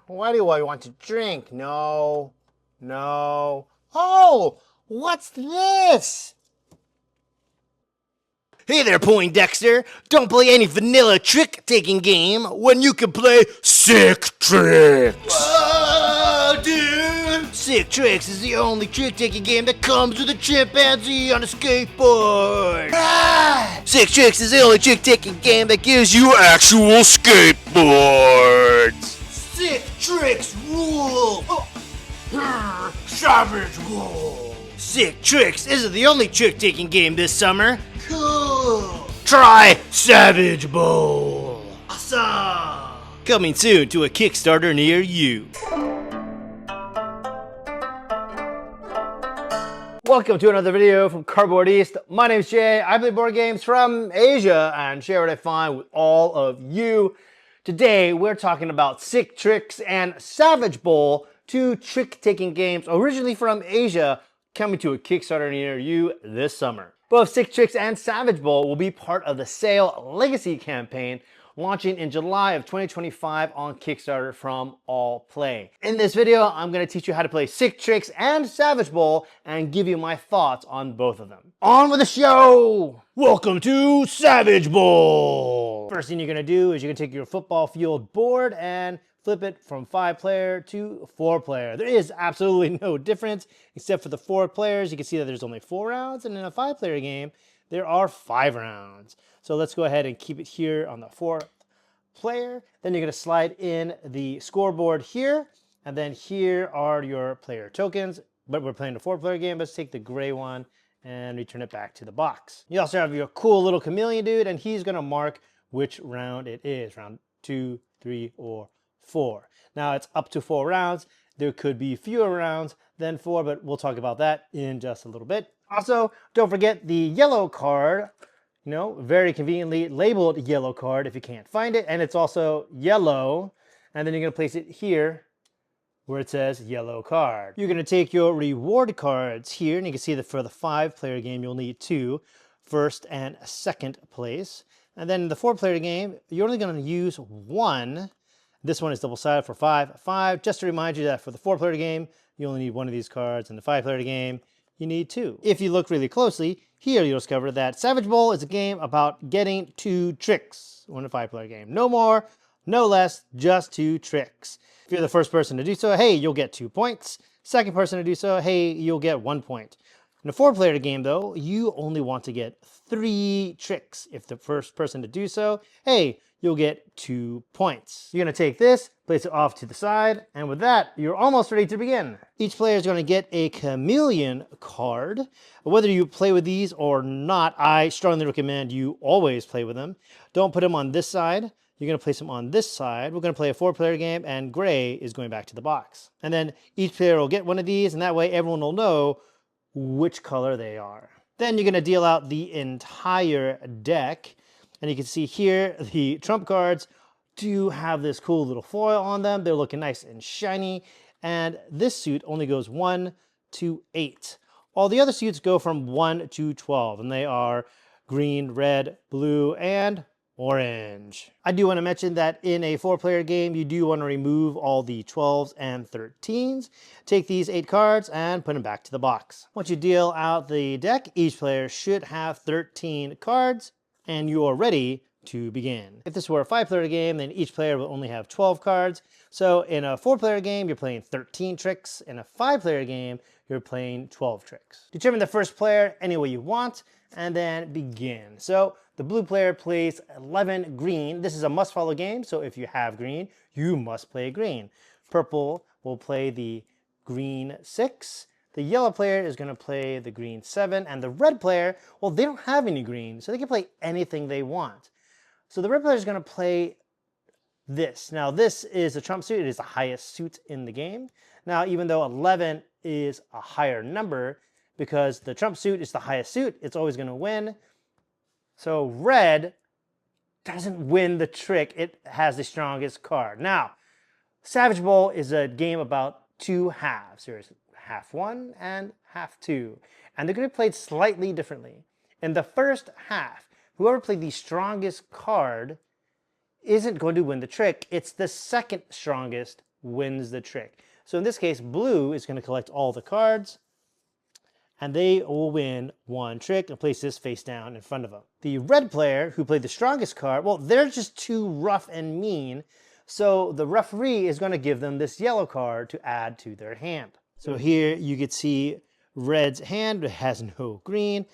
Why do I want to drink? No. No. Oh! What's this? Hey there, Poindexter! Don't play any vanilla trick-taking game when you can play Sick Tricks! Whoa, dude! Sick Tricks is the only trick-taking game that comes with a chimpanzee on a skateboard! Ah! Sick Tricks is the only trick-taking game that gives you actual skateboards! Sick Tricks rule! Oh. Savage rule! Sick Tricks isn't the only trick-taking game this summer. Cool! Try Savage Bowl! Awesome! Coming soon to a Kickstarter near you. Welcome to another video from Cardboard East. My name's Jay. I play board games from Asia and share what I find with all of you. Today we're talking about Sick Tricks and Savage Bowl, two trick-taking games originally from Asia coming to a Kickstarter near you this summer. Both Sick Tricks and Savage Bowl will be part of the Sale Legacy campaign launching in July of 2025 on Kickstarter from All Play. In this video, I'm going to teach you how to play Sick Tricks and Savage Bowl and give you my thoughts on both of them. On with the show! Welcome to Savage Bowl! First thing you're going to do is you're going to take your football field board and flip it from 5-player to 4-player. There is absolutely no difference except for the 4 players. You can see that there's only 4 rounds, and in a 5-player game, there are 5 rounds. So let's go ahead and keep it here on the 4th player. Then you're going to slide in the scoreboard here, and then here are your player tokens. But we're playing a 4-player game. Let's take the gray one and return it back to the box. You also have your cool little chameleon dude, and he's going to mark which round it is, round 2, 3, or 4. Now it's up to 4 rounds. There could be fewer rounds than 4, but we'll talk about that in just a little bit. Also, don't forget the yellow card, very conveniently labeled yellow card if you can't find it, and it's also yellow, and then you're going to place it here where it says yellow card. You're going to take your reward cards here, and you can see that for the 5-player game you'll need 2, first and second place, and then in the 4-player game you're only going to use 1. This one is double-sided for 5. Just to remind you that for the 4-player game, you only need 1 of these cards. In the 5-player game, you need 2. If you look really closely, here you'll discover that Savage Bowl is a game about getting 2 tricks in a 5-player game. No more, no less, just 2 tricks. If you're the first person to do so, hey, you'll get 2 points. Second person to do so, hey, you'll get 1 point. In a 4-player game, though, you only want to get 3 tricks. If the first person to do so, hey, you'll get 2 points. You're going to take this, place it off to the side, and with that, you're almost ready to begin. Each player is going to get a chameleon card. Whether you play with these or not, I strongly recommend you always play with them. Don't put them on this side. You're going to place them on this side. We're going to play a 4-player game, and gray is going back to the box. And then each player will get one of these, and that way everyone will know which color they are. Then you're going to deal out the entire deck. And you can see here, the trump cards do have this cool little foil on them. They're looking nice and shiny. And this suit only goes 1 to 8. All the other suits go from 1 to 12. And they are green, red, blue, and orange. I do want to mention that in a 4-player game, you do want to remove all the 12s and 13s. Take these 8 cards and put them back to the box. Once you deal out the deck, each player should have 13 cards. And you are ready to begin. If this were a 5-player game, then each player will only have 12 cards. So in a 4-player game, you're playing 13 tricks. In a 5-player game, you're playing 12 tricks. Determine the first player any way you want, and then begin. So the blue player plays 11 green. This is a must-follow game, so if you have green, you must play green. Purple will play the green 6. The yellow player is going to play the green 7, and the red player, well, they don't have any green, so they can play anything they want. So the red player is going to play this. Now, this is a trump suit. It is the highest suit in the game. Now, even though 11 is a higher number, because the trump suit is the highest suit, it's always going to win. So red doesn't win the trick. It has the strongest card. Now, Savage Bowl is a game about 2 halves. There's half 1 and half 2. And they're going to be played slightly differently. In the first half, whoever played the strongest card isn't going to win the trick. It's the second strongest wins the trick. So in this case, blue is going to collect all the cards, and they will win one trick and place this face down in front of them. The red player, who played the strongest card, well, they're just too rough and mean, so the referee is going to give them this yellow card to add to their hand. So here you can see red's hand has no green,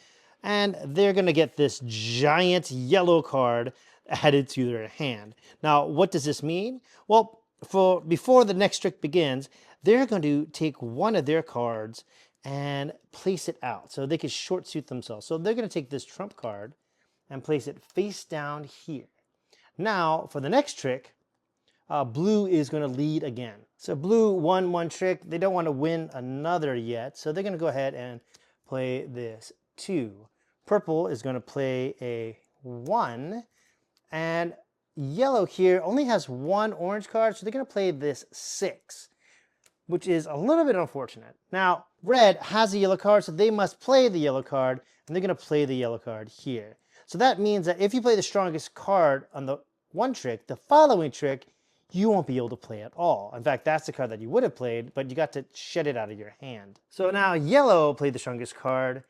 and they're going to get this giant yellow card added to their hand. Now, what does this mean? Well, before the next trick begins, they're going to take one of their cards and place it out so they can short suit themselves. So they're going to take this trump card and place it face down here. Now, for the next trick, blue is going to lead again. So blue won one trick. They don't want to win another yet, so they're going to go ahead and play this 2. Purple is going to play a 1, and yellow here only has one orange card, so they're going to play this 6, which is a little bit unfortunate. Now, red has a yellow card, so they must play the yellow card, and they're going to play the yellow card here. So that means that if you play the strongest card on the one trick, the following trick, you won't be able to play at all. In fact, that's the card that you would have played, but you got to shed it out of your hand. So now yellow played the strongest card.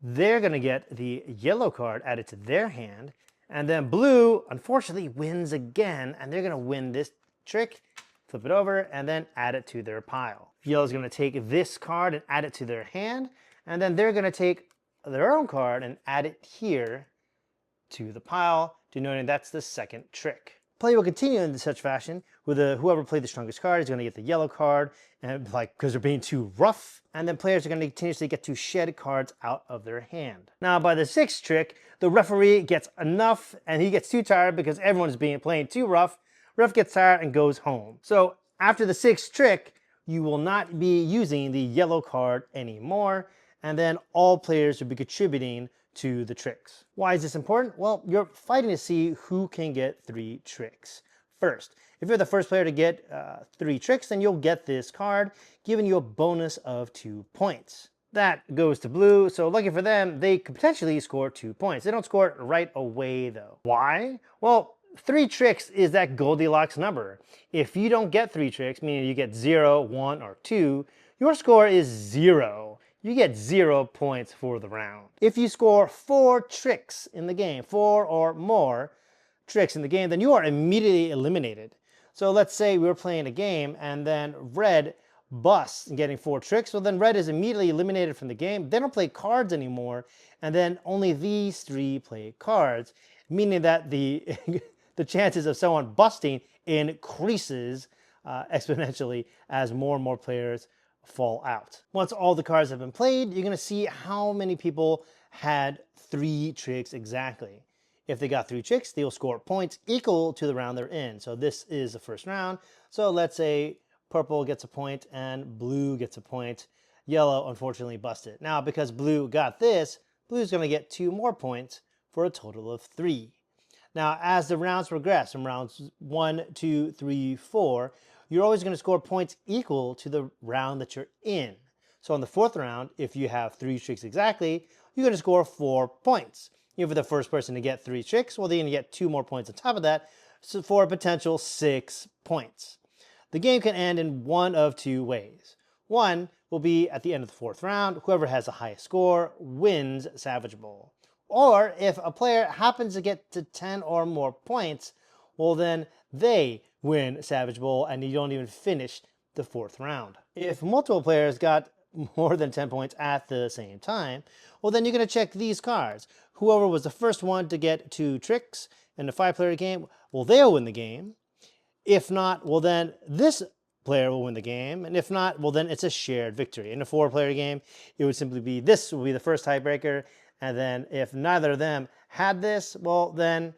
They're going to get the yellow card added to their hand. And then blue, unfortunately, wins again, and they're going to win this trick, flip it over, and then add it to their pile. Yellow's going to take this card and add it to their hand, and then they're going to take their own card and add it here to the pile, denoting that's the second trick. Play will continue in such fashion with whoever played the strongest card is going to get the yellow card, and because they're being too rough, and then players are going to continuously get to shed cards out of their hand. Now, by the 6th trick, the referee gets enough, and he gets too tired because everyone's playing too rough. Ref gets tired and goes home. So after the 6th trick, you will not be using the yellow card anymore, and then all players will be contributing to the tricks. Why is this important? Well, you're fighting to see who can get 3 tricks first. If you're the first player to get 3 tricks, then you'll get this card, giving you a bonus of 2 points. That goes to blue, so lucky for them, they could potentially score 2 points. They don't score it right away, though. Why? Well, 3 tricks is that Goldilocks number. If you don't get 3 tricks, meaning you get 0, 1, or 2, your score is 0. You get 0 points for the round. If you score 4 tricks in the game, 4 or more tricks in the game, then you are immediately eliminated. So let's say we were playing a game and then red busts and getting 4 tricks. Well, then red is immediately eliminated from the game. They don't play cards anymore, and then only these 3 play cards, meaning that the the chances of someone busting increases exponentially as more and more players fall out. Once all the cards have been played, you're going to see how many people had 3 tricks exactly. If they got 3 tricks, they will score points equal to the round they're in. So this is the first round. So let's say purple gets a point and blue gets a point. Yellow, unfortunately, busted. Now, because blue got this, blue's going to get 2 more points for a total of 3. Now, as the rounds progress, from rounds 1, 2, 3, 4, you're always going to score points equal to the round that you're in. So on the 4th round, if you have 3 tricks exactly, you're going to score 4 points. If you're the first person to get 3 tricks, well, then you get 2 more points on top of that, so for a potential 6 points. The game can end in one of 2 ways. One will be at the end of the 4th round, whoever has the highest score wins Savage Bowl. Or if a player happens to get to 10 or more points, well, then they win Savage Bowl and you don't even finish the 4th round. If multiple players got more than 10 points at the same time, well, then you're going to check these cards. Whoever was the first one to get 2 tricks in a 5-player game, well, they'll win the game. If not, well, then this player will win the game. And if not, well, then it's a shared victory. In a 4-player game, it would simply be this will be the first tiebreaker. And then if neither of them had this, well, then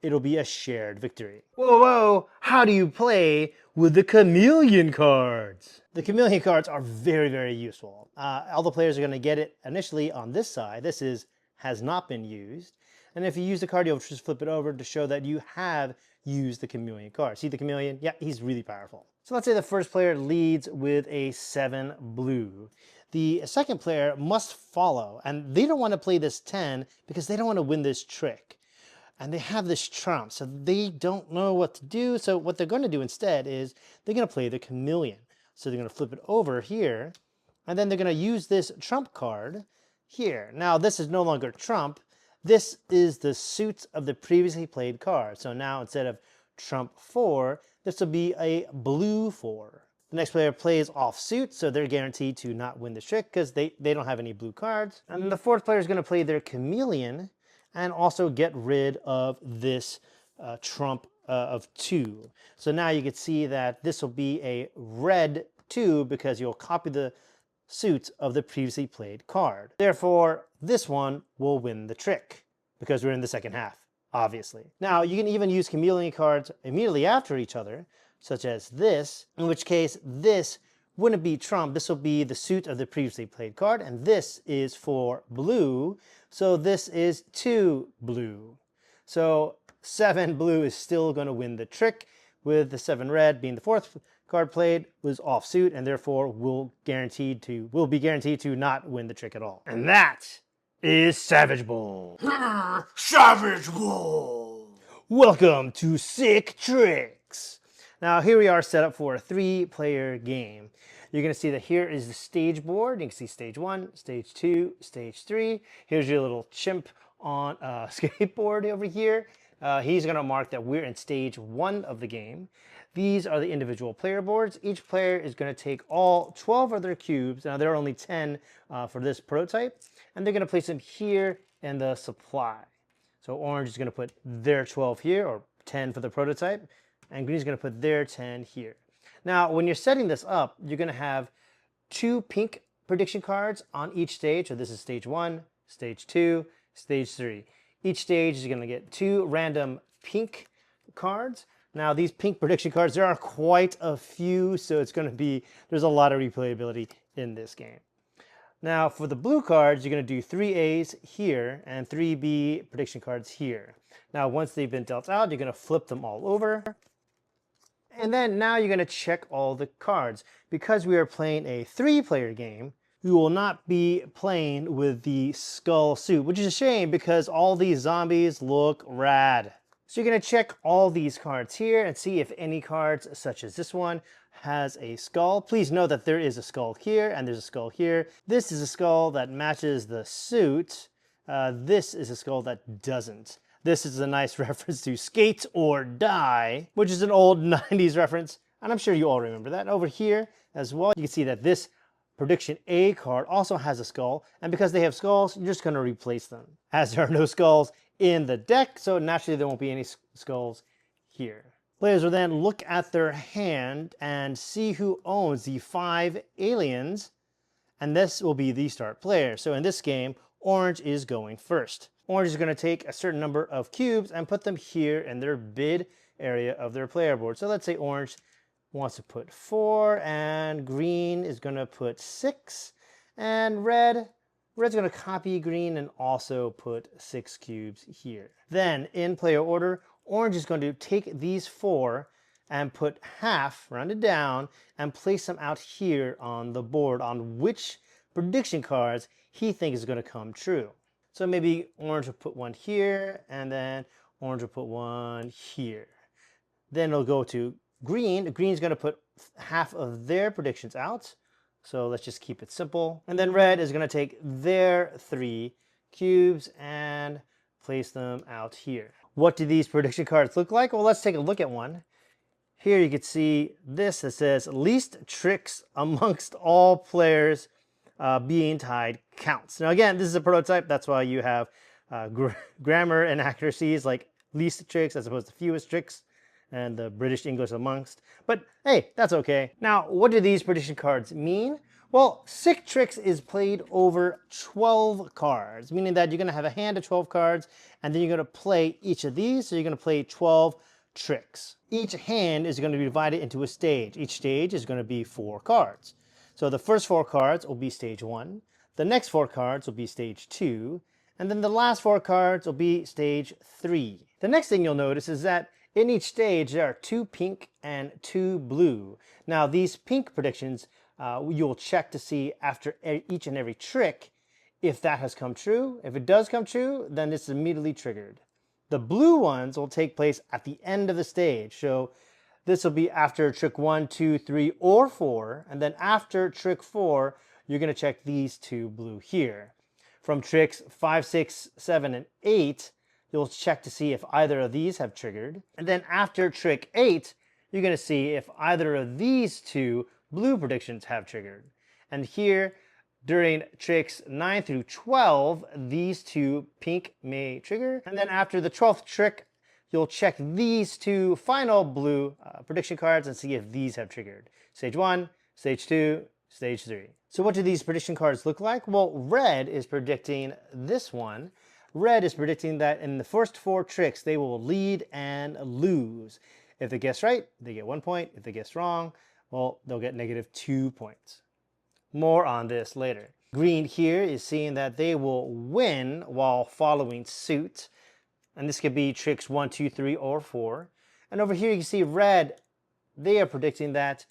it'll be a shared victory. Whoa, whoa, how do you play with the chameleon cards? The chameleon cards are very, very useful. All the players are going to get it initially on this side. This has not been used. And if you use the card, you'll just flip it over to show that you have used the chameleon card. See the chameleon? Yeah, he's really powerful. So let's say the first player leads with a 7 blue. The second player must follow, and they don't want to play this 10 because they don't want to win this trick. and they have this trump, so they don't know what to do. So what they're going to do instead is they're going to play the chameleon. So they're going to flip it over here, and then they're going to use this trump card here. Now this is no longer trump. This is the suits of the previously played card. So now instead of trump 4, this will be a blue 4. The next player plays off suit, so they're guaranteed to not win the trick because they don't have any blue cards. And the fourth player is going to play their chameleon and also get rid of this trump of 2. So now you can see that this will be a red 2 because you'll copy the suit of the previously played card. Therefore, this one will win the trick because we're in the second half, obviously. Now, you can even use chameleon cards immediately after each other, such as this, in which case this wouldn't be trump. This will be the suit of the previously played card, and this is for blue, so this is 2 blue. So 7 blue is still going to win the trick, with the 7 red being the fourth card played was off suit, and therefore will be guaranteed to not win the trick at all. And that is Savage Bowl. Savage Bowl! Welcome to Sick Tricks. Now here we are set up for a 3-player game. You're going to see that here is the stage board. You can see stage 1, stage 2, stage 3. Here's your little chimp on a skateboard over here. He's going to mark that we're in stage 1 of the game. These are the individual player boards. Each player is going to take all 12 of their cubes. Now there are only 10 for this prototype. And they're going to place them here in the supply. So orange is going to put their 12 here, or 10 for the prototype. And green is going to put their 10 here. Now, when you're setting this up, you're going to have 2 pink prediction cards on each stage. So this is stage 1, stage 2, stage 3. Each stage is going to get 2 random pink cards. Now, these pink prediction cards, there are quite a few, so it's going to be, there's a lot of replayability in this game. Now, for the blue cards, you're going to do 3 A's here and 3 B prediction cards here. Now, once they've been dealt out, you're going to flip them all over. And then now you're going to check all the cards. Because we are playing a 3-player game, we will not be playing with the skull suit, which is a shame because all these zombies look rad. So you're going to check all these cards here and see if any cards, such as this one, has a skull. Please note that there is a skull here and there's a skull here. This is a skull that matches the suit. This is a skull that doesn't. This is a nice reference to Skate or Die, which is an old 90s reference, and I'm sure you all remember that. Over here as well, you can see that this Prediction A card also has a skull, and because they have skulls, you're just going to replace them. As there are no skulls in the deck, so naturally there won't be any skulls here. Players will then look at their hand and see who owns the 5 aliens, and this will be the start player. So in this game, orange is going first. Orange is going to take a certain number of cubes and put them here in their bid area of their player board. So let's say orange wants to put 4, and green is going to put 6, and red's going to copy green and also put 6 cubes here. Then in player order, orange is going to take these 4 and put half, rounded down, and place them out here on the board on which prediction cards he thinks is going to come true. So maybe orange will put 1 here, and then orange will put 1 here. Then it'll go to green. Green's going to put half of their predictions out. So let's just keep it simple. And then red is going to take their 3 cubes and place them out here. What do these prediction cards look like? Well, let's take a look at one. Here you can see this that says least tricks amongst all players being tied counts. Now again, this is a prototype. That's why you have grammar inaccuracies like least tricks as opposed to fewest tricks, and the British English amongst. But hey, that's okay. Now, what do these prediction cards mean? Well, Sick Tricks is played over 12 cards, meaning that you're going to have a hand of 12 cards, and then you're going to play each of these. So you're going to play 12 tricks. Each hand is going to be divided into a stage. Each stage is going to be 4 cards. So the first 4 cards will be stage 1. The next 4 cards will be stage 2. And then the last 4 cards will be stage 3. The next thing you'll notice is that in each stage, there are 2 pink and 2 blue. Now, these pink predictions, you'll check to see after each and every trick if that has come true. If it does come true, then it's immediately triggered. The blue ones will take place at the end of the stage. So this will be after trick 1, 2, 3, or 4. And then after trick 4, you're going to check these two blue here. From tricks 5, 6, 7, and 8, you'll check to see if either of these have triggered. And then after trick 8, you're going to see if either of these two blue predictions have triggered. And here, during tricks 9 through 12, these two pink may trigger. And then after the 12th trick, you'll check these two final blue prediction cards and see if these have triggered. Stage 1, Stage 2, Stage 3. So what do these prediction cards look like? Well, red is predicting this one. Red is predicting that in the first 4 tricks, they will lead and lose. If they guess right, they get 1 point. If they guess wrong, well, they'll get -2 points. More on this later. Green here is seeing that they will win while following suit. And this could be tricks 1, 2, 3, or 4. And over here you can see red, they are predicting that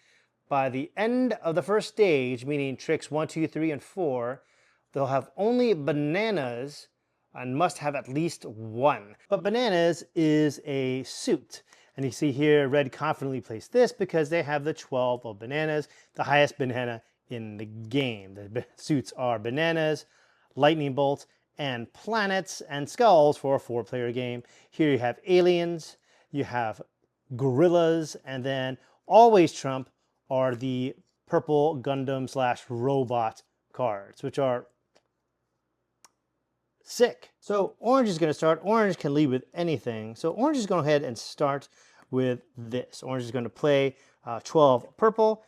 by the end of the first stage, meaning tricks 1, 2, 3, and 4, they'll have only bananas and must have at least 1. But bananas is a suit. And you see here, red confidently placed this because they have the 12 of bananas, the highest banana in the game. The suits are bananas, lightning bolts, and planets and skulls for a 4-player game. Here you have aliens, you have gorillas, and then always trump are the purple Gundam/robot cards, which are sick. So orange is going to start. Orange can lead with anything. So orange is going to go ahead and start with this. Orange is going to play 12 purple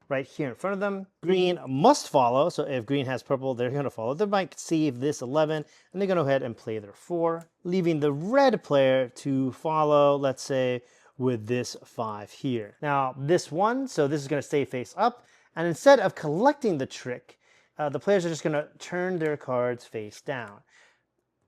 right here in front of them. Green must follow. So if green has purple, they're going to follow. They might see this 11, and they're going to go ahead and play their 4, leaving the red player to follow, let's say, with this 5 here. Now this one, so this is going to stay face up, and instead of collecting the trick, the players are just going to turn their cards face down.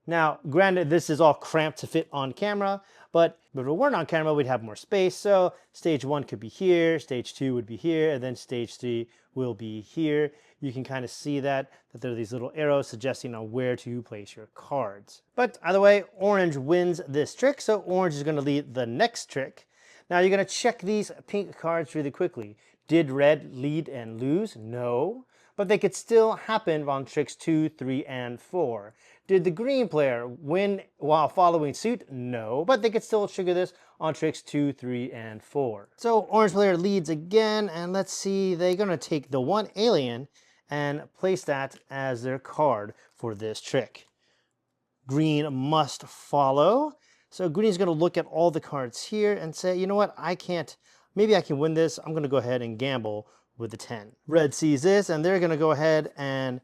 Now, granted, this is all cramped to fit on camera, but if it weren't on camera, we'd have more space. So stage 1 could be here, stage 2 would be here, and then stage 3 will be here. You can kind of see that there are these little arrows suggesting on where to place your cards. But either way, orange wins this trick, so orange is going to lead the next trick. Now you're going to check these pink cards really quickly. Did red lead and lose? No. But they could still happen on tricks 2, 3, and 4. Did the green player win while following suit? No, but they could still trigger this on tricks 2, 3, and 4. So orange player leads again, and let's see, they're going to take the 1 alien and place that as their card for this trick. Green must follow. So green is going to look at all the cards here and say, you know what, maybe I can win this. I'm going to go ahead and gamble with the 10. Red sees this, and they're going to go ahead and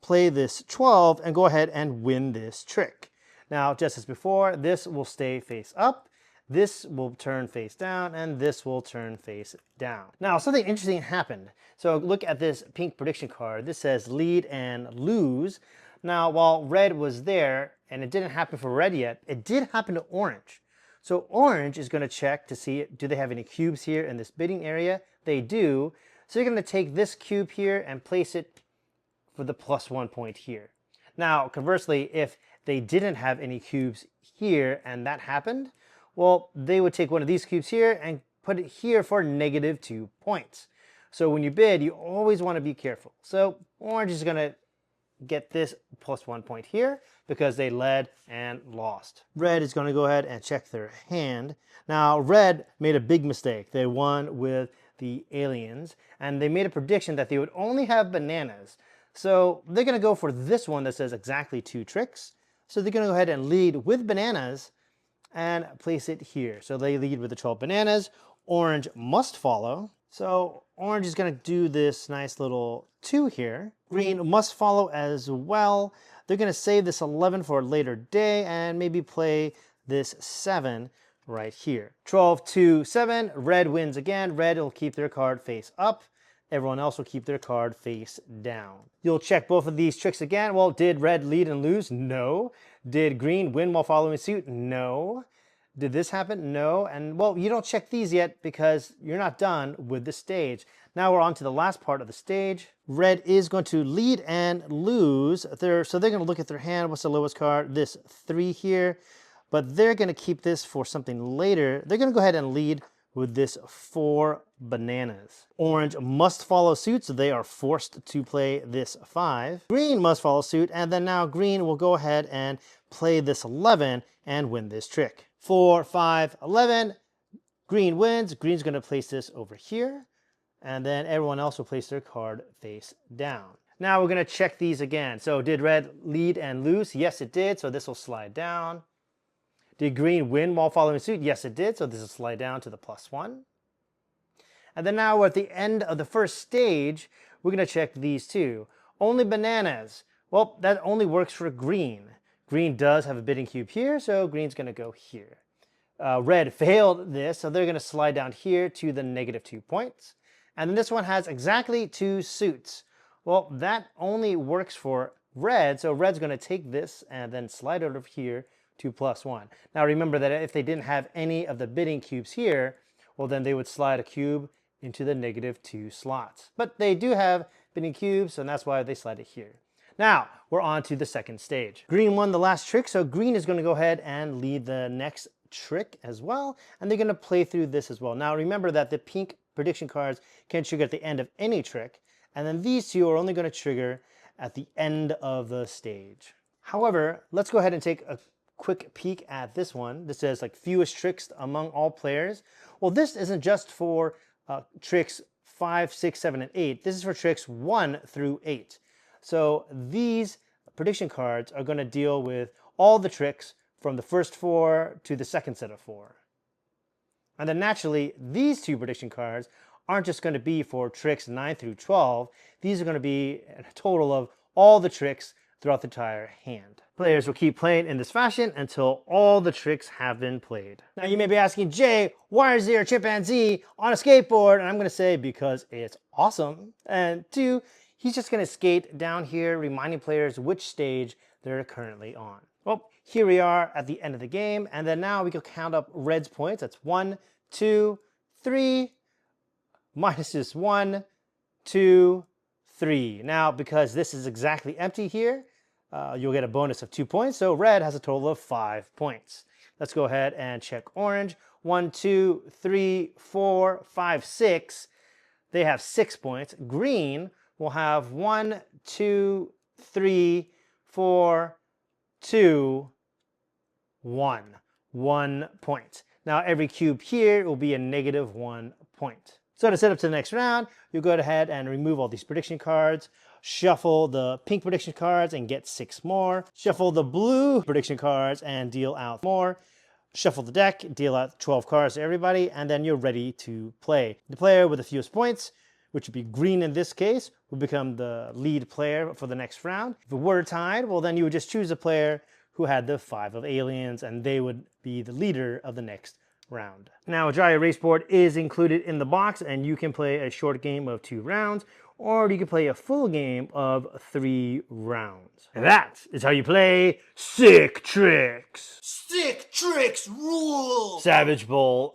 play this 12 and go ahead and win this trick. Now, just as before, this will stay face up, this will turn face down, and this will turn face down. Now, something interesting happened. So look at this pink prediction card. This says lead and lose. Now, while red was there, and it didn't happen for red yet, it did happen to orange. So orange is going to check to see, do they have any cubes here in this bidding area? They do. So you're going to take this cube here and place it for the +1 point here. Now, conversely, if they didn't have any cubes here and that happened, well, they would take one of these cubes here and put it here for -2 points. So when you bid, you always want to be careful. So orange is going to get this +1 point here because they led and lost. Red is going to go ahead and check their hand. Now, red made a big mistake. They won with the aliens, and they made a prediction that they would only have bananas. So they're going to go for this one that says exactly 2 tricks. So they're going to go ahead and lead with bananas and place it here. So they lead with the 12 bananas. Orange must follow. So orange is going to do this nice little 2 here. Green must follow as well. They're going to save this 11 for a later day and maybe play this 7 right here. 12, 2, 7. Red wins again. Red will keep their card face up. Everyone else will keep their card face down. You'll check both of these tricks again. Well, did red lead and lose? No. Did green win while following suit? No. Did this happen? No. And well, you don't check these yet because you're not done with the stage. Now we're on to the last part of the stage. Red is going to lead and lose. So they're going to look at their hand. What's the lowest card? This 3 here. but they're going to keep this for something later. They're going to go ahead and lead with this 4 bananas. Orange must follow suit, so they are forced to play this 5. Green must follow suit, and then now green will go ahead and play this 11 and win this trick. 4, 5, 11. Green wins. Green's going to place this over here, and then everyone else will place their card face down. Now we're going to check these again. So did red lead and lose? Yes, it did. So this will slide down. Did green win while following suit? Yes, it did. So this will slide down to the +1. And then now we're at the end of the first stage. We're going to check these two. Only bananas. Well, that only works for green. Green does have a bidding cube here, so green's going to go here. Red failed this, so they're going to slide down here to the -2 points. And then this one has exactly 2 suits. Well, that only works for red, so red's going to take this and then slide it over here to +1. Now remember that if they didn't have any of the bidding cubes here, well then they would slide a cube into the -2 slots. But they do have bidding cubes, and that's why they slide it here. Now, we're on to the second stage. Green won the last trick, so green is going to go ahead and lead the next trick as well, and they're going to play through this as well. Now remember that the pink prediction cards can trigger at the end of any trick, and then these two are only going to trigger at the end of the stage. However, let's go ahead and take a quick peek at this one. This says like fewest tricks among all players. Well, this isn't just for tricks 5, 6, 7, and 8. This is for tricks 1 through 8. So these prediction cards are going to deal with all the tricks from the first 4 to the second set of 4. And then naturally, these 2 prediction cards aren't just going to be for tricks 9 through 12. These are going to be a total of all the tricks throughout the entire hand. Players will keep playing in this fashion until all the tricks have been played. Now you may be asking, Jay, why is there a chimpanzee on a skateboard? And I'm going to say because it's awesome. And 2, he's just going to skate down here, reminding players which stage they're currently on. Well, here we are at the end of the game, and then now we can count up red's points. That's 1, 2, 3, minus just 1, 2, 3. Now, because this is exactly empty here, you'll get a bonus of 2 points. So red has a total of 5 points. Let's go ahead and check orange. 1, 2, 3, 4, 5, 6. They have 6 points. Green will have 1, 2, 3, 4, 2, 1. 1 point. Now every cube here will be a -1 point. So to set up to the next round, you'll go ahead and remove all these prediction cards, shuffle the pink prediction cards and get 6 more, shuffle the blue prediction cards and deal out more, shuffle the deck, deal out 12 cards to everybody, and then you're ready to play. The player with the fewest points, which would be green in this case, will become the lead player for the next round. If it were tied, well then you would just choose a player who had the 5 of aliens, and they would be the leader of the next round. Now, a dry erase board is included in the box, and you can play a short game of 2 rounds, or you can play a full game of 3 rounds. And that is how you play Sick Tricks. Sick Tricks rule! Savage Bowl.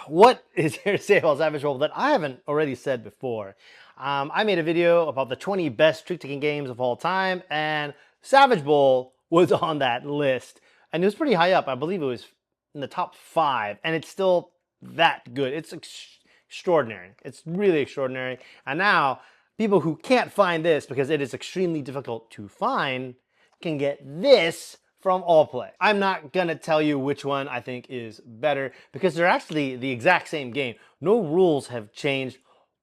What is there to say about Savage Bowl that I haven't already said before? I made a video about the 20 best trick-taking games of all time, and Savage Bowl was on that list. And it was pretty high up. I believe it was in the top 5, and it's still that good. It's extraordinary. It's really extraordinary. And now, people who can't find this because it is extremely difficult to find can get this from Allplay. I'm not gonna tell you which one I think is better because they're actually the exact same game. No rules have changed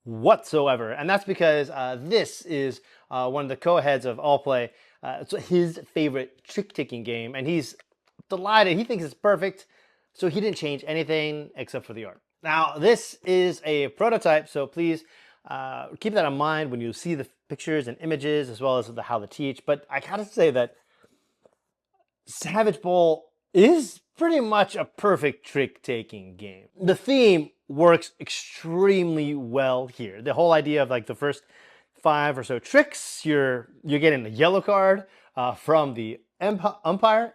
whatsoever, and that's because this is one of the co-heads of Allplay. It's his favorite trick-taking game, and he's delighted. He thinks it's perfect, so he didn't change anything except for the art. Now, this is a prototype, so please keep that in mind when you see the pictures and images as well as how to teach. But I gotta say that Savage Bowl is pretty much a perfect trick-taking game. The theme works extremely well here. The whole idea of like the first 5 or so tricks, you're getting a yellow card from the umpire.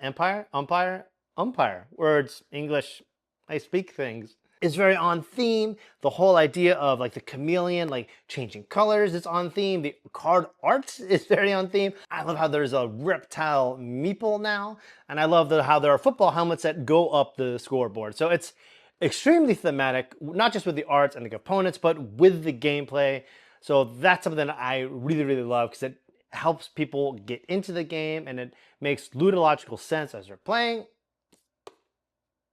Words, English, I speak things. is very on theme. The whole idea of like the chameleon, like changing colors is on theme. The card art is very on theme. I love how there's a reptile meeple now. And I love how there are football helmets that go up the scoreboard. So it's extremely thematic, not just with the arts and the components, but with the gameplay. So that's something that I really, really love because it helps people get into the game and it makes ludological sense as they're playing.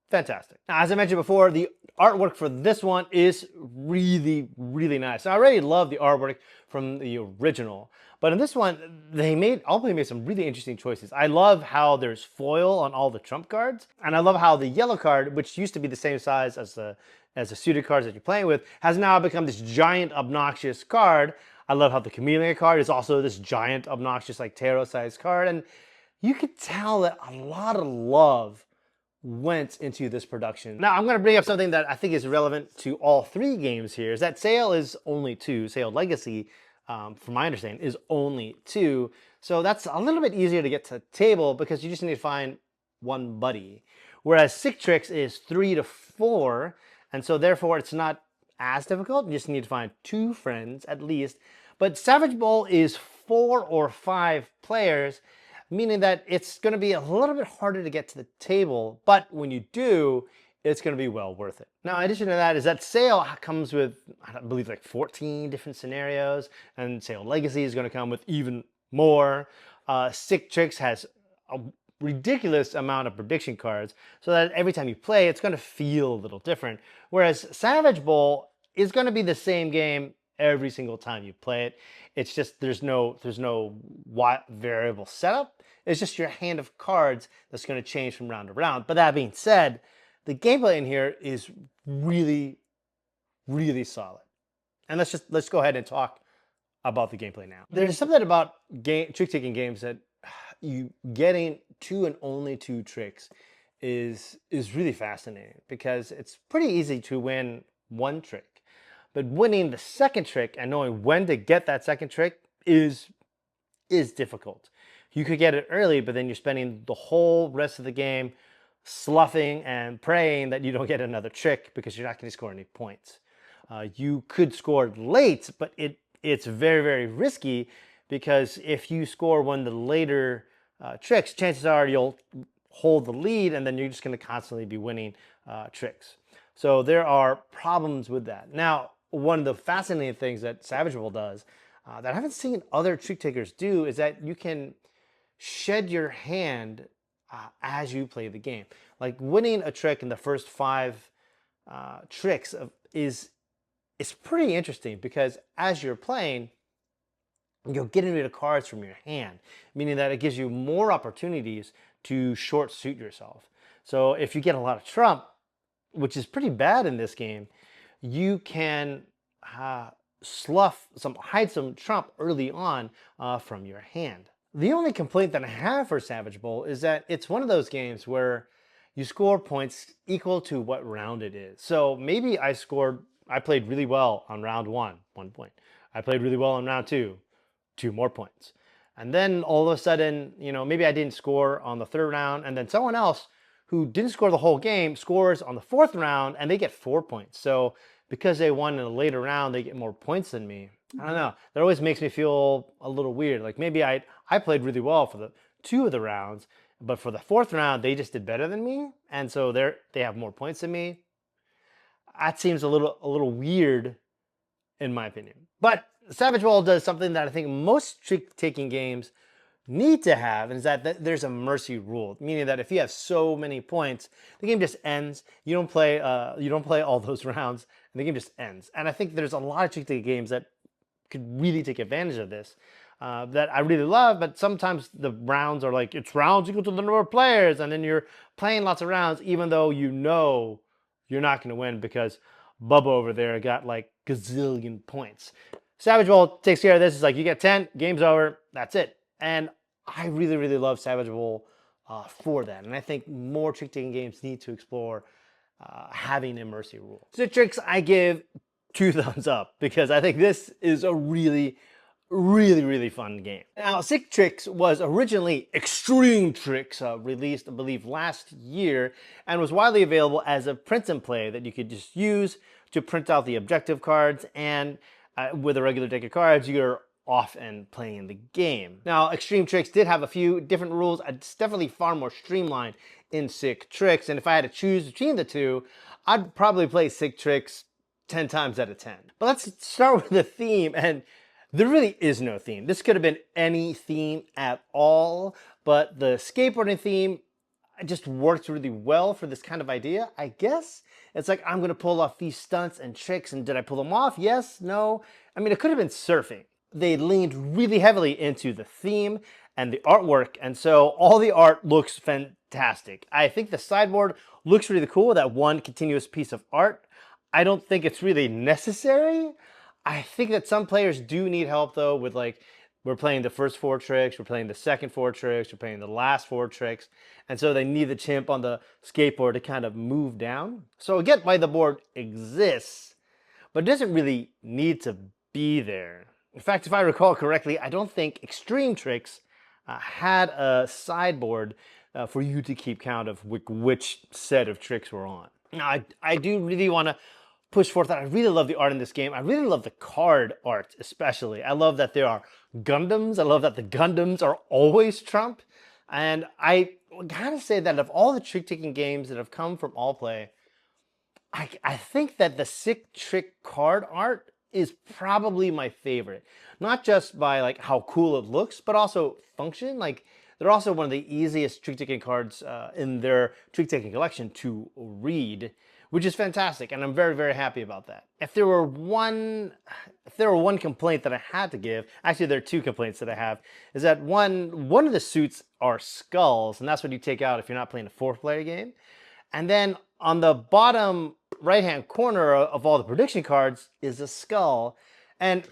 Fantastic. Now, as I mentioned before, the artwork for this one is really, really nice. I already love the artwork from the original, but in this one, Allplay made some really interesting choices. I love how there's foil on all the trump cards, and I love how the yellow card, which used to be the same size as the suited cards that you're playing with, has now become this giant, obnoxious card. I love how the chameleon card is also this giant, obnoxious, like tarot-sized card, and you could tell that a lot of love went into this production. Now, I'm going to bring up something that I think is relevant to all three games here, is that Sail is only 2. Sail Legacy, from my understanding, is only 2. So that's a little bit easier to get to the table because you just need to find one buddy. Whereas Sick Tricks is 3 to 4, and so therefore it's not as difficult. You just need to find 2 friends at least. But Savage Bowl is 4 or 5 players, meaning that it's going to be a little bit harder to get to the table, but when you do, it's going to be well worth it. Now, in addition to that, is that Sail comes with, I believe, like 14 different scenarios, and Sail Legacy is going to come with even more. Sick Tricks has a ridiculous amount of prediction cards, so that every time you play, it's going to feel a little different. Whereas Savage Bowl is going to be the same game every single time you play it. It's just there's no variable setup. It's just your hand of cards that's going to change from round to round. But that being said, the gameplay in here is really, really solid. And let's go ahead and talk about the gameplay now. There's something about trick-taking games that you getting 2 and only 2 tricks is really fascinating because it's pretty easy to win 1 trick. But winning the second trick and knowing when to get that second trick is difficult. You could get it early, but then you're spending the whole rest of the game sloughing and praying that you don't get another trick because you're not going to score any points. You could score late, but it's very, very risky because if you score one of the later tricks, chances are you'll hold the lead and then you're just going to constantly be winning tricks. So there are problems with that. Now, one of the fascinating things that Savage Bowl does that I haven't seen other trick takers do is that you can shed your hand as you play the game. Like winning a trick in the first 5 tricks is pretty interesting because as you're playing, you're getting rid of cards from your hand, meaning that it gives you more opportunities to short suit yourself. So if you get a lot of trump, which is pretty bad in this game, you can hide some trump early on from your hand. The only complaint that I have for Savage Bowl is that it's one of those games where you score points equal to what round it is. So maybe I played really well on round 1, 1 point. I played really well on round 2, 2 more points. And then all of a sudden, maybe I didn't score on the 3rd round, and then someone else who didn't score the whole game scores on the 4th round and they get 4 points. So because they won in a later round, they get more points than me. I don't know. That always makes me feel a little weird. Like maybe I played really well for the 2 of the rounds, but for the 4th round, they just did better than me. And so they have more points than me. That seems a little weird in my opinion. But Savage Bowl does something that I think most trick-taking games need to have, and is that there's a mercy rule, meaning that if you have so many points, the game just ends. You don't play all those rounds, and the game just ends. And I think there's a lot of trick-taking games that could really take advantage of this, that I really love, but sometimes the rounds are like, it's rounds equal to the number of players, and then you're playing lots of rounds, even though you know you're not going to win because Bubba over there got like gazillion points. Savage Bowl takes care of this. It's like you get 10, game's over, that's it. And I really, really love Savage Bowl for that. And I think more trick-taking games need to explore having a mercy rule. So tricks, I give 2 thumbs up because I think this is a really, Really, really fun game. Now, Sick Tricks was originally Extreme Tricks, released, I believe, last year, and was widely available as a print and play that you could just use to print out the objective cards, and with a regular deck of cards, you're off and playing the game. Now, Extreme Tricks did have a few different rules. It's definitely far more streamlined in Sick Tricks, and if I had to choose between the two, I'd probably play Sick Tricks 10 times out of 10. But let's start with the theme, and there really is no theme. This could have been any theme at all, but the skateboarding theme just works really well for this kind of idea, I guess. It's like, I'm gonna pull off these stunts and tricks, and did I pull them off? Yes, no. I mean, it could have been surfing. They leaned really heavily into the theme and the artwork, and so all the art looks fantastic. I think the sideboard looks really cool, that one continuous piece of art. I don't think it's really necessary. I think that some players do need help though with, like, we're playing the first 4 tricks, we're playing the second 4 tricks, we're playing the last 4 tricks, and so they need the chimp on the skateboard to kind of move down. So I get why the board exists, but it doesn't really need to be there. In fact, if I recall correctly, I don't think Extreme Tricks had a sideboard for you to keep count of which set of tricks we're on. Now, I do really want to push forth that I really love the art in this game. I really love the card art, especially. I love that there are Gundams. I love that the Gundams are always Trump. And I gotta say that of all the trick-taking games that have come from Allplay, I think that the Sick Trick card art is probably my favorite. Not just by, like, how cool it looks, but also function. Like, they're also one of the easiest trick-taking cards in their trick-taking collection to read, which is fantastic, and I'm very, very happy about that. If there were one complaint that I had to give, actually there are 2 complaints that I have, is that one of the suits are skulls, and that's what you take out if you're not playing a 4-player game. And then on the bottom right-hand corner of all the prediction cards is a skull, and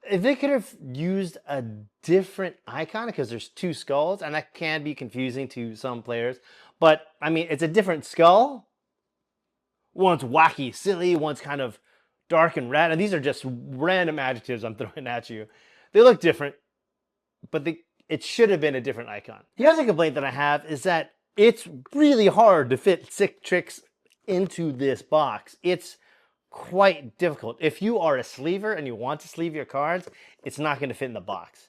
if they could have used a different icon, because there's 2 skulls, and that can be confusing to some players, but I mean, it's a different skull. One's wacky, silly, one's kind of dark and red, and these are just random adjectives I'm throwing at you. They look different, but it should have been a different icon. The other complaint that I have is that it's really hard to fit Sick Tricks into this box. It's quite difficult. If you are a sleever and you want to sleeve your cards, it's not going to fit in the box.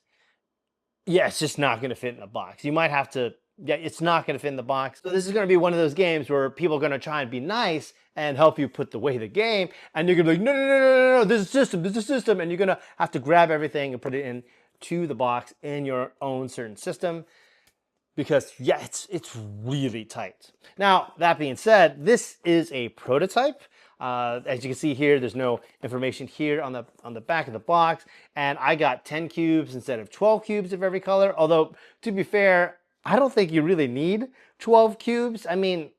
Yeah, it's just not going to fit in the box. You might have to, yeah, it's not going to fit in the box. So this is going to be one of those games where people are going to try and be nice and help you put away the game, and you're going to be like, no, no, no, no, no, no, this is a system, and you're going to have to grab everything and put it into the box in your own certain system, because, yeah, it's really tight. Now, that being said, this is a prototype. As you can see here, there's no information here on the back of the box, and I got 10 cubes instead of 12 cubes of every color, although, to be fair, I don't think you really need 12 cubes. I mean,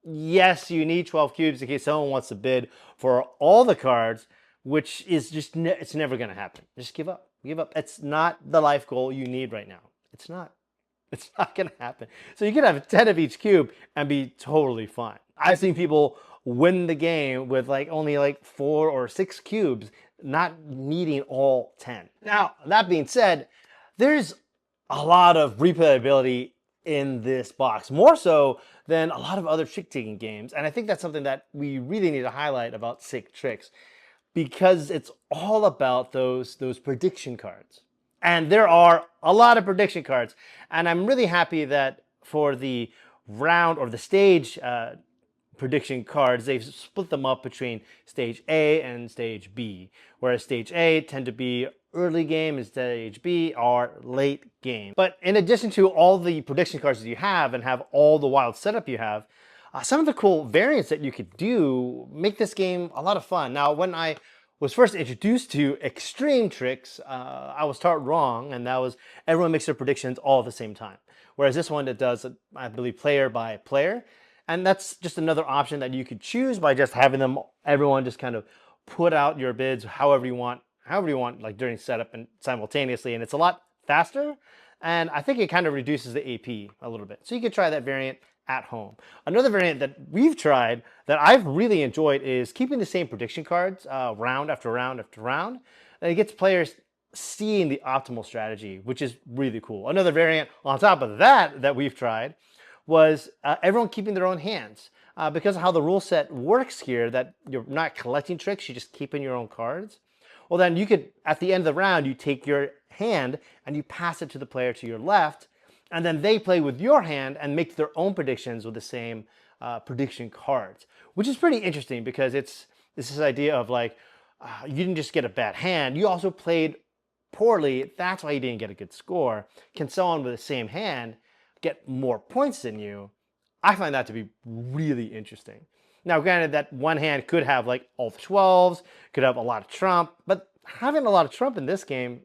yes, you need 12 cubes in case someone wants to bid for all the cards, which is just, it's never going to happen. Just give up. Give up. It's not the life goal you need right now. It's not. It's not going to happen. So you can have 10 of each cube and be totally fine. I've seen people win the game with only 4 or 6 cubes, not needing all 10. Now, that being said, there's a lot of replayability in this box, more so than a lot of other trick-taking games. And I think that's something that we really need to highlight about Sick Tricks, because it's all about those prediction cards. And there are a lot of prediction cards. And I'm really happy that for the round or the stage prediction cards, they've split them up between stage A and stage B, whereas stage A tend to be early game and stage B are late game. But in addition to all the prediction cards that you have and have all the wild setup you have, some of the cool variants that you could do make this game a lot of fun. Now, when I was first introduced to Extreme Tricks, I was taught wrong, and that was everyone makes their predictions all at the same time. Whereas this one, it does, I believe, player by player. And that's just another option that you could choose by just having everyone just kind of put out your bids however you want, like during setup and simultaneously. And it's a lot faster. And I think it kind of reduces the AP a little bit. So you could try that variant at home. Another variant that we've tried that I've really enjoyed is keeping the same prediction cards round after round after round. And it gets players seeing the optimal strategy, which is really cool. Another variant on top of that we've tried was everyone keeping their own hands. Because of how the rule set works here, that you're not collecting tricks, you're just keeping your own cards. Well, then you could, at the end of the round, you take your hand and you pass it to the player to your left, and then they play with your hand and make their own predictions with the same prediction cards, which is pretty interesting because it's this idea of like, you didn't just get a bad hand, you also played poorly. That's why you didn't get a good score. Can someone with the same hand get more points than you? I find that to be really interesting. Now, granted, that one hand could have like all the 12s, could have a lot of trump, but having a lot of trump in this game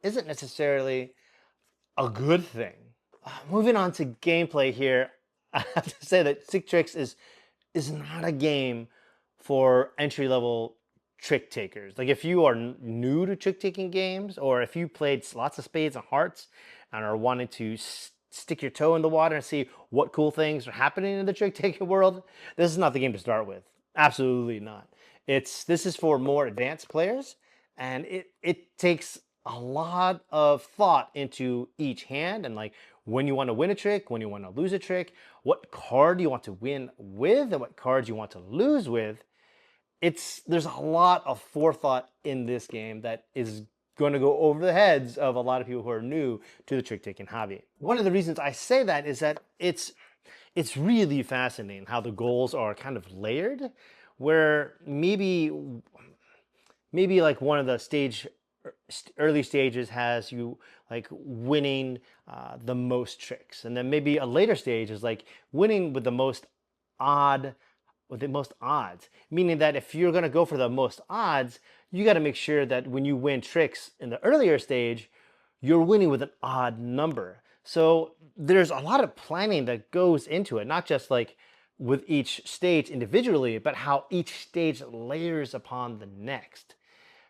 isn't necessarily a good thing. Moving on to gameplay here, I have to say that Sick Tricks is not a game for entry-level trick takers. Like if you are new to trick taking games, or if you played lots of spades and hearts and are wanting to stick your toe in the water and see what cool things are happening in the trick taking world, this is not the game to start with. Absolutely not. This is for more advanced players, and it takes a lot of thought into each hand, and like when you want to win a trick, when you want to lose a trick, what card you want to win with, and what cards you want to lose with. There's a lot of forethought in this game that is going to go over the heads of a lot of people who are new to the trick-taking hobby. One of the reasons I say that is that it's really fascinating how the goals are kind of layered, where maybe like one of the early stages has you like winning the most tricks, and then maybe a later stage is like winning with the most odds, meaning that if you're going to go for the most odds, you got to make sure that when you win tricks in the earlier stage, you're winning with an odd number. So there's a lot of planning that goes into it, not just like with each stage individually, but how each stage layers upon the next.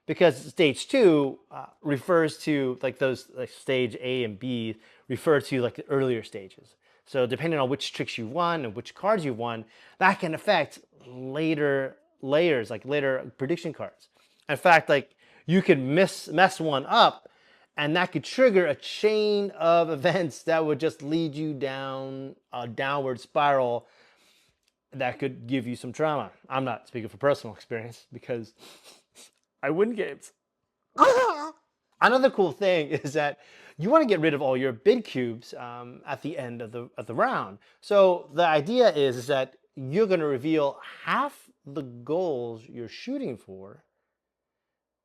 Because stage 2 refers to like those, like stage A and B refer to like the earlier stages. So depending on which tricks you won and which cards you won, that can affect later layers, like later prediction cards. In fact, like you could mess one up, and that could trigger a chain of events that would just lead you down a downward spiral that could give you some trauma. I'm not speaking for personal experience because I win games. Another cool thing is that you want to get rid of all your bid cubes at the end of the round. So the idea is that you're going to reveal half the goals you're shooting for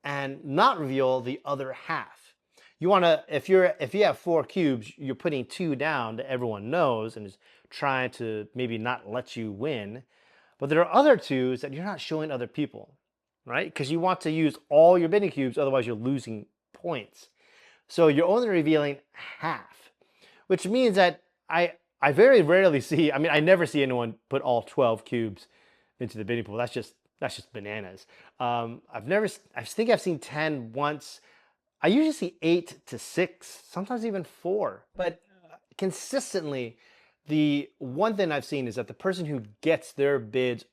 and not reveal the other half. You want to, if you have 4 cubes, you're putting 2 down that everyone knows and is trying to maybe not let you win. But there are other 2s that you're not showing other people, right? Because you want to use all your bidding cubes, otherwise you're losing points. So you're only revealing half, which means that I very rarely see, I mean, I never see anyone put all 12 cubes into the bidding pool. That's just bananas. I think I've seen 10 once. I usually see 8 to 6, sometimes even 4. But consistently, the one thing I've seen is that the person who gets their bids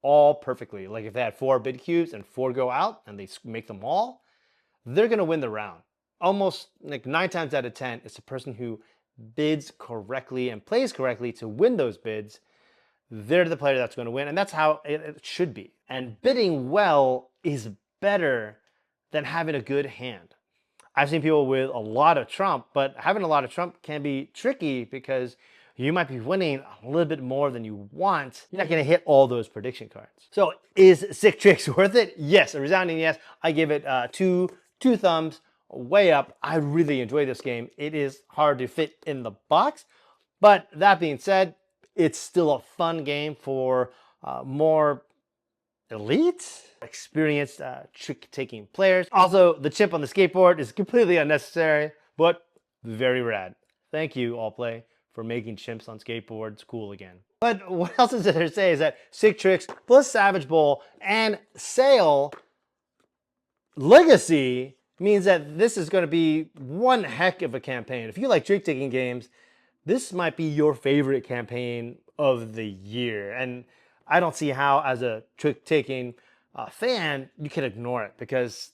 all perfectly, like if they had 4 bid cubes and 4 go out and they make them all, they're going to win the round. Almost like 9 times out of 10, it's the person who bids correctly and plays correctly to win those bids. They're the player that's going to win, and that's how it should be. And bidding well is better than having a good hand. I've seen people with a lot of trump, but having a lot of trump can be tricky because you might be winning a little bit more than you want. You're not going to hit all those prediction cards. So is Sick Tricks worth it? Yes, a resounding yes. I give it two thumbs way up. I really enjoy this game. It is hard to fit in the box, but that being said, it's still a fun game for more elite, experienced trick-taking players. Also, the chip on the skateboard is completely unnecessary, but very rad. Thank you, Allplay, for making chimps on skateboards cool again. But what else is there to say is that Sick Tricks plus Savage Bowl and Sail Legacy means that this is going to be one heck of a campaign. If you like trick-taking games, this might be your favorite campaign of the year. And I don't see how, as a trick-taking fan, you can ignore it, because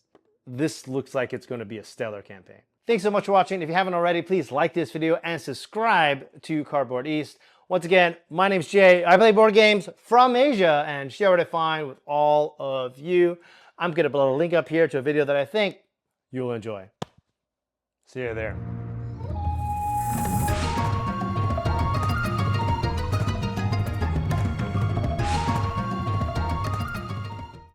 this looks like it's going to be a stellar campaign. Thanks so much for watching. If you haven't already, please like this video and subscribe to Cardboard East. Once again, my name's Jay. I play board games from Asia and share what I find with all of you. I'm going to put a link up here to a video that I think you'll enjoy. See you there.